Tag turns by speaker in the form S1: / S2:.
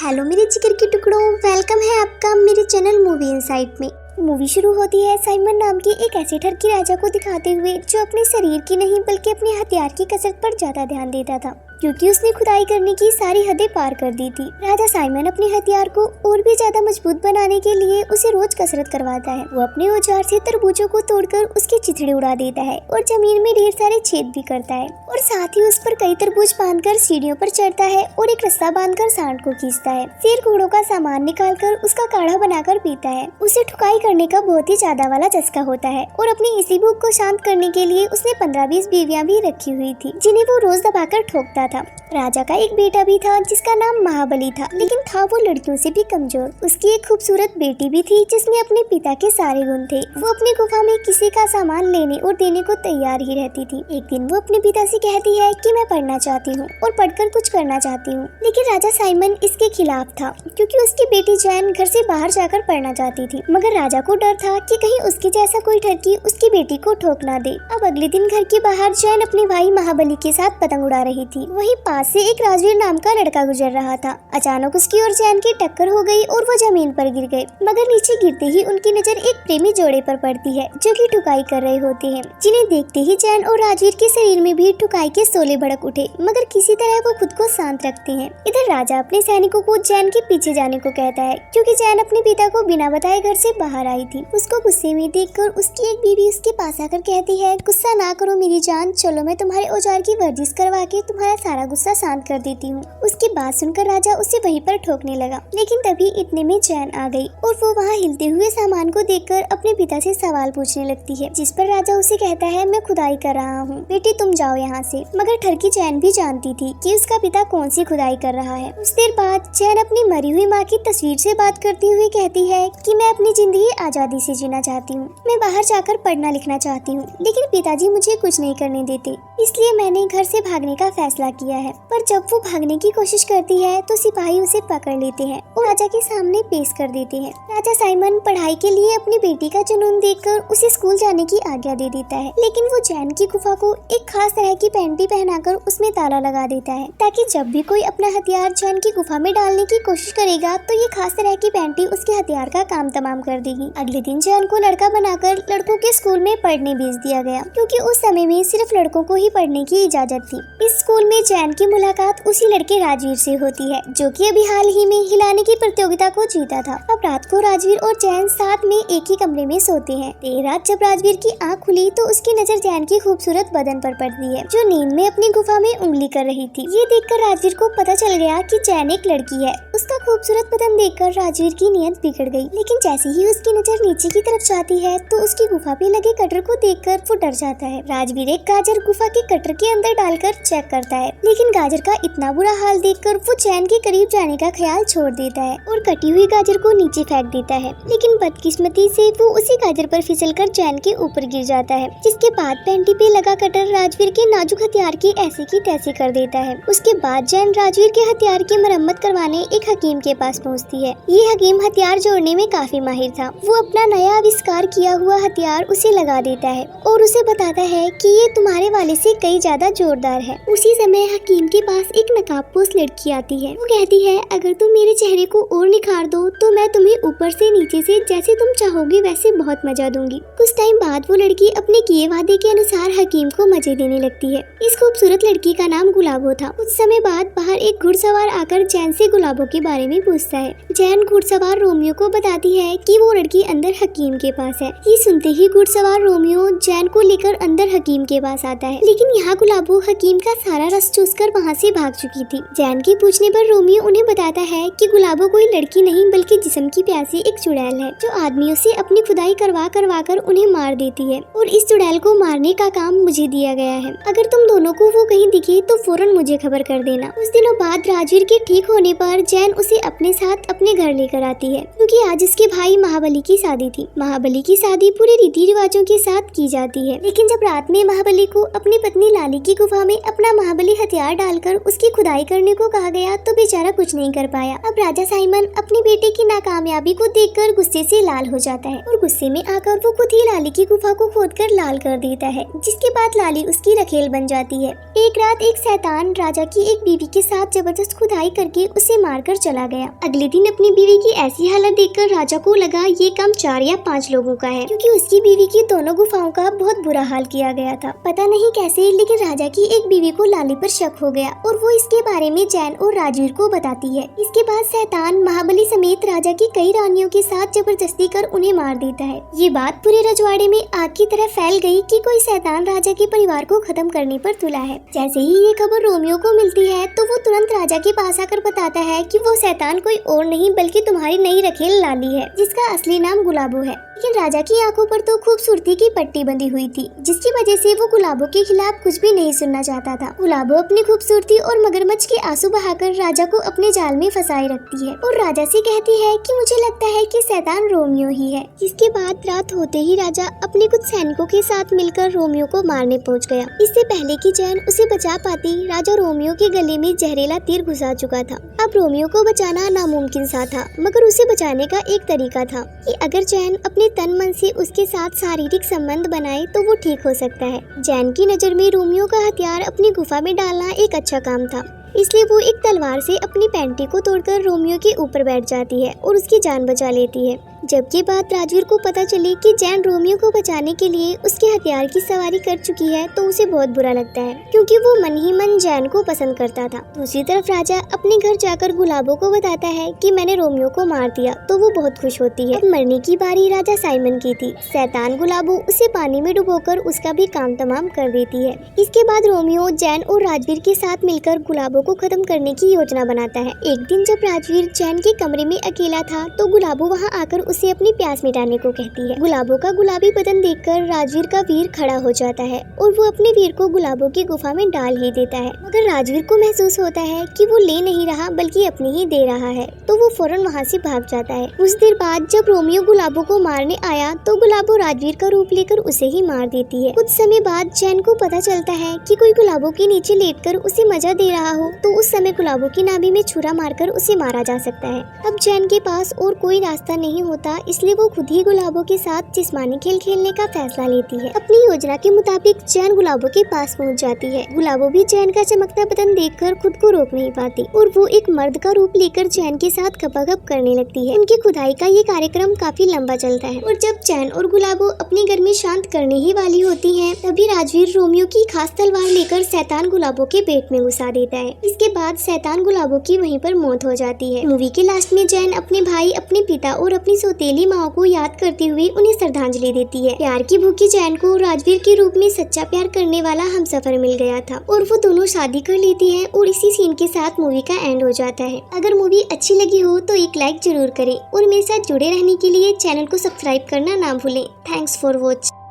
S1: Hello मेरे जिगर के टुकड़ों, वेलकम है आपका मेरे चैनल मूवी इनसाइट में। मूवी शुरू होती है साइमन नाम के एक ऐसे ठरकी राजा को दिखाते हुए जो अपने शरीर की नहीं बल्कि अपने हथियार की कसरत पर ज्यादा ध्यान देता था, क्योंकि उसने खुदाई करने की सारी हदें पार कर दी थी। राजा साइमन अपने हथियार को और भी ज्यादा मजबूत बनाने के लिए उसे रोज कसरत करवाता है। वो अपने औजार से तरबूजों को तोड़कर उसके चिथड़े उड़ा देता है और जमीन में ढेर सारे छेद भी करता है, और साथ ही उस पर कई तरबूज बांधकर सीढ़ियों पर चढ़ता है और एक रस्सा बांधकर सांड को खींचता है। फिर घोड़ों का सामान निकालकर उसका काढ़ा बनाकर पीता है। उसे ठुकाई करने का बहुत ही ज्यादा वाला चस्का होता है, और अपनी इसी भूख को शांत करने के लिए उसने 15-20 बीवियां भी रखी हुई थी, जिन्हें वो रोज दबाकर ठोकता था। राजा का एक बेटा भी था जिसका नाम महाबली था, लेकिन था वो लड़कियों से भी कमजोर। उसकी एक खूबसूरत बेटी भी थी जिसमें अपने पिता के सारे गुण थे। वो अपनी गुफा में किसी का सामान लेने और देने को तैयार ही रहती थी। एक दिन वो अपने पिता से कहती है कि मैं पढ़ना चाहती हूँ और पढ़कर कुछ करना चाहती हूँ, लेकिन राजा साइमन इसके खिलाफ था, क्योंकि उसकी बेटी जैन घर से बाहर जाकर पढ़ना चाहती थी। मगर राजा को डर था कि कहीं उसके जैसा कोई ठरकी उसकी बेटी को ठोक ना दे। अब अगले दिन घर के बाहर जैन अपने भाई महाबली के साथ पतंग उड़ा रही थी। वहीं पास से एक राजवीर नाम का लड़का गुजर रहा था। अचानक उसकी और जैन की टक्कर हो गई और वो जमीन पर गिर गए। मगर नीचे गिरते ही उनकी नजर एक प्रेमी जोड़े पर पड़ती है जो कि ठुकाई कर रहे होते हैं, जिन्हें देखते ही जैन और राजवीर के शरीर में भी ठुकाई के शोले भड़क उठे, मगर किसी तरह वो खुद को शांत रखते हैं। इधर राजा अपने सैनिकों को जैन के पीछे जाने को कहता है, क्योंकि जैन अपने पिता को बिना बताए घर से बाहर आई थी। उसको गुस्से में देखकर उसकी एक बीवी उसके पास आकर कहती है, गुस्सा ना करो मेरी जान, चलो मैं तुम्हारे औजार की वर्जिश करवा के तुम्हारा सारा गुस्सा शांत कर देती हूँ। उसकी बात सुनकर राजा उसे वहीं पर ठोकने लगा, लेकिन तभी इतने में जैन आ गई और वो वहाँ हिलते हुए सामान को देखकर अपने पिता से सवाल पूछने लगती है, जिस पर राजा उसे कहता है, मैं खुदाई कर रहा हूँ, बेटी तुम जाओ यहाँ से। मगर ठरकी जैन भी जानती थी कि उसका पिता कौन सी खुदाई कर रहा है। कुछ देर बाद जैन अपनी मरी हुई माँ की तस्वीर से बात करते हुए कहती है कि मैं अपनी जिंदगी आजादी से जीना चाहती हूँ, मैं बाहर जाकर पढ़ना लिखना चाहती हूँ, लेकिन पिताजी मुझे कुछ नहीं करने देते, इसलिए मैंने घर से भागने का फैसला किया है। पर जब वो भागने की कोशिश करती है तो सिपाही उसे पकड़ लेते हैं और राजा के सामने पेश कर देते हैं। राजा साइमन पढ़ाई के लिए अपनी बेटी का जुनून देखकर उसे स्कूल जाने की आज्ञा दे देता है, लेकिन वो जैन की गुफा को एक खास तरह की पैंटी पहनाकर उसमें ताला लगा देता है, ताकि जब भी कोई अपना हथियार जैन की गुफा में डालने की कोशिश करेगा तो ये खास तरह की पैंटी उसके हथियार का काम तमाम कर देगी। अगले दिन जैन को लड़का बनाकर लड़कों के स्कूल में पढ़ने भेज दिया गया, क्योंकि उस समय में सिर्फ लड़कों को ही पढ़ने की इजाजत थी। इस स्कूल में जैन की मुलाकात उसी लड़के राजवीर से होती है, जो कि अभी हाल ही में हिलाने की प्रतियोगिता को जीता था। अब रात को राजवीर और जैन साथ में एक ही कमरे में सोते हैं। देर रात जब राजवीर की आंख खुली तो उसकी नजर जैन की खूबसूरत बदन पर पड़ती है, जो नींद में अपनी गुफा में उंगली कर रही थी। ये देखकर राजवीर को पता चल गया कि जैन एक लड़की है। उसका खूबसूरत बदन देखकर राजवीर की नीयत बिगड़ गई, लेकिन जैसे ही उसकी नजर नीचे की तरफ जाती है तो उसकी गुफा पे लगे कटर को देखकर वो डर जाता है। राजवीर एक गाजर गुफा के कटर के अंदर डालकर चेक करता है, लेकिन गाजर का इतना बुरा हाल देखकर वो जैन के करीब जाने का ख्याल छोड़ देता है और कटी हुई गाजर को नीचे फेंक देता है। लेकिन बदकिस्मती से वो उसी गाजर पर फिसलकर जैन के ऊपर गिर जाता है, जिसके बाद पैंटी पे लगा कटर राजवीर के नाजुक हथियार की ऐसे की तैसे कर देता है। उसके बाद जैन राजवीर के हथियार की मरम्मत करवाने एक हकीम के पास पहुँचती है। ये हकीम हथियार जोड़ने में काफी माहिर था। वो अपना नया आविष्कार किया हुआ हथियार उसे लगा देता है और उसे बताता है कि ये तुम्हारे वाले से कई ज्यादा जोरदार है। उसी समय हकीम के पास एक नकाबपोश लड़की आती है। वो कहती है, अगर तुम मेरे चेहरे को और निखार दो तो मैं तुम्हें ऊपर से नीचे से जैसे तुम चाहोगे वैसे बहुत मजा दूंगी। कुछ टाइम बाद वो लड़की अपने किए वादे के अनुसार हकीम को मजे देने लगती है। इस खूबसूरत लड़की का नाम गुलाबो था। कुछ समय बाद बाहर एक घुड़सवार आकर जैन से गुलाबो के बारे में पूछता है। जैन घुड़सवार रोमियो को बताती है कि वो लड़की अंदर हकीम के पास है। ये सुनते ही घुड़सवार रोमियो जैन को लेकर अंदर हकीम के पास आता है, लेकिन यहाँ गुलाबो हकीम का सारा रस चूसकर वहाँ से भाग चुकी थी। जैन के पूछने पर रोमियो उन्हें बताता है कि गुलाबो कोई लड़की नहीं बल्कि जिस्म की प्यासी एक चुड़ैल है, जो आदमियों से अपनी खुदाई करवा कर उन्हें मार देती है, और इस चुड़ैल को मारने का काम मुझे दिया गया है। अगर तुम दोनों को वो कहीं दिखे तो फौरन मुझे खबर कर देना। कुछ दिनों बाद राजवीर के ठीक होने पर जैन उसे अपने साथ अपने घर लेकर आती है, क्योंकि आज उसके भाई महाबली की शादी थी। महाबली की शादी पूरे रीति रिवाजों के साथ की जाती है, लेकिन जब रात में महाबली को अपनी पत्नी लाली की गुफा में अपना महाबली हथियार डालकर उसकी खुदाई करने को कहा गया तो बेचारा कुछ नहीं कर पाया। अब राजा साइमन अपने बेटे की नाकामयाबी को देखकर गुस्से से लाल हो जाता है और गुस्से में आकर वो खुद ही लाली की गुफा को खोदकर लाल कर देता है, जिसके बाद लाली उसकी रखेल बन जाती है। एक रात एक शैतान राजा की एक बीवी के साथ जबरदस्त खुदाई करके उसे मारकर चला गया। अगले दिन अपनी बीवी की ऐसी हालत देखकर राजा को लगा ये काम 4 या 5 लोगों का है, क्योंकि उसकी बीवी की दोनों गुफाओं का बहुत बुरा हाल किया गया था। पता नहीं कैसे, लेकिन राजा की एक बीवी को लाली पर शक हो गया और वो इसके बारे में जैन और राजवीर को बताती है। इसके बाद शैतान महाबली समेत राजा की कई रानियों के साथ जबरदस्ती कर उन्हें मार देता है। ये बात पूरे रजवाड़े में आग की तरह फैल गई कि कोई शैतान राजा के परिवार को खत्म करने पर तुला है। जैसे ही ये खबर रोमियो को मिलती है तो वो तुरंत राजा के पास आकर बताता है कि वो शैतान कोई और नहीं बल्कि तुम्हारी नई रखेल लाली है, जिसका असली नाम गुलाबो है। लेकिन राजा की आंखों पर तो खूबसूरती की पट्टी बंधी हुई थी, जिसकी वजह से वो गुलाबो के खिलाफ कुछ भी नहीं सुनना चाहता था। गुलाबो अपनी खूबसूरती और मगरमच्छ के आंसू बहाकर राजा को अपने जाल में फंसाए रखती है और राजा से कहती है कि मुझे लगता है कि शैतान रोमियो ही है। इसके बाद रात होते ही राजा अपने कुछ सैनिकों के साथ मिलकर रोमियो को मारने पहुंच गया। इससे पहले कि जैन उसे बचा पाती, राजा रोमियो के गले में जहरीला तीर घुसा चुका था। अब रोमियो को बचाना नामुमकिन सा था, मगर उसे बचाने का एक तरीका था कि अगर जैन अपने तन मन से उसके साथ शारीरिक संबंध बनाए तो वो ठीक हो सकता है। जैन की नजर में रोमियो का हथियार अपनी गुफा में डालना एक अच्छा काम था, इसलिए वो एक तलवार से अपनी पैंटी को तोड़कर रोमियो के ऊपर बैठ जाती है और उसकी जान बचा लेती है। जब ये बात राजवीर को पता चली कि जैन रोमियो को बचाने के लिए उसके हथियार की सवारी कर चुकी है तो उसे बहुत बुरा लगता है, क्योंकि वो मन ही मन जैन को पसंद करता था। दूसरी तरफ राजा अपने घर जाकर गुलाबो को बताता है कि मैंने रोमियो को मार दिया, तो वो बहुत खुश होती है। मरने की बारी राजा साइमन की थी। शैतान गुलाबो उसे पानी में डुबोकर उसका भी काम तमाम कर देती है। इसके बाद रोमियो जैन और राजवीर के साथ मिलकर गुलाबो को खत्म करने की योजना बनाता है। एक दिन जब राजवीर जैन के कमरे में अकेला था तो गुलाबो वहाँ आकर उसे अपनी प्यास मिटाने को कहती है। गुलाबो का गुलाबी बदन देखकर राजवीर का वीर खड़ा हो जाता है और वो अपने वीर को गुलाबो की गुफा में डाल ही देता है, मगर राजवीर को महसूस होता है कि वो ले नहीं रहा बल्कि अपनी ही दे रहा है, तो वो फौरन वहाँ से भाग जाता है। कुछ देर बाद जब रोमियो गुलाबो को मारने आया तो गुलाबो राजवीर का रूप लेकर उसे ही मार देती है। कुछ समय बाद जैन को पता चलता है कि कोई गुलाबो के नीचे लेटकर उसे मजा दे रहा हो, तो उस समय गुलाबो की नाभि में छुरा मारकर उसे मारा जा सकता है। अब जैन के पास और कोई रास्ता नहीं होता, इसलिए वो खुद ही गुलाबो के साथ जिस्मानी खेल खेलने का फैसला लेती है। अपनी योजना के मुताबिक जैन गुलाबो के पास पहुंच जाती है। गुलाबो भी जैन का चमकता बदन देखकर खुद को रोक नहीं पाती और वो एक मर्द का रूप लेकर जैन के साथ गपागप करने लगती है। उनकी खुदाई का ये कार्यक्रम काफी लंबा चलता है और जब जैन और गुलाबो अपनी गर्मी शांत करने ही वाली होती है, तभी राजवीर रोमियो की खास तलवार लेकर शैतान गुलाबो के पेट में घुसा देता है। इसके बाद शैतान गुलाबो की वहीं पर मौत हो जाती है। मूवी के लास्ट में जैन अपने भाई, अपने पिता और अपनी सौतेली माँ को याद करते हुए उन्हें श्रद्धांजलि देती है। प्यार की भूखी जैन को राजवीर के रूप में सच्चा प्यार करने वाला हमसफर मिल गया था और वो दोनों शादी कर लेती हैं और इसी सीन के साथ मूवी का एंड हो जाता है। अगर मूवी अच्छी लगी हो तो एक लाइक जरूर करें और मेरे साथ जुड़े रहने के लिए चैनल को सब्सक्राइब करना ना भूलें। Thanks for watching.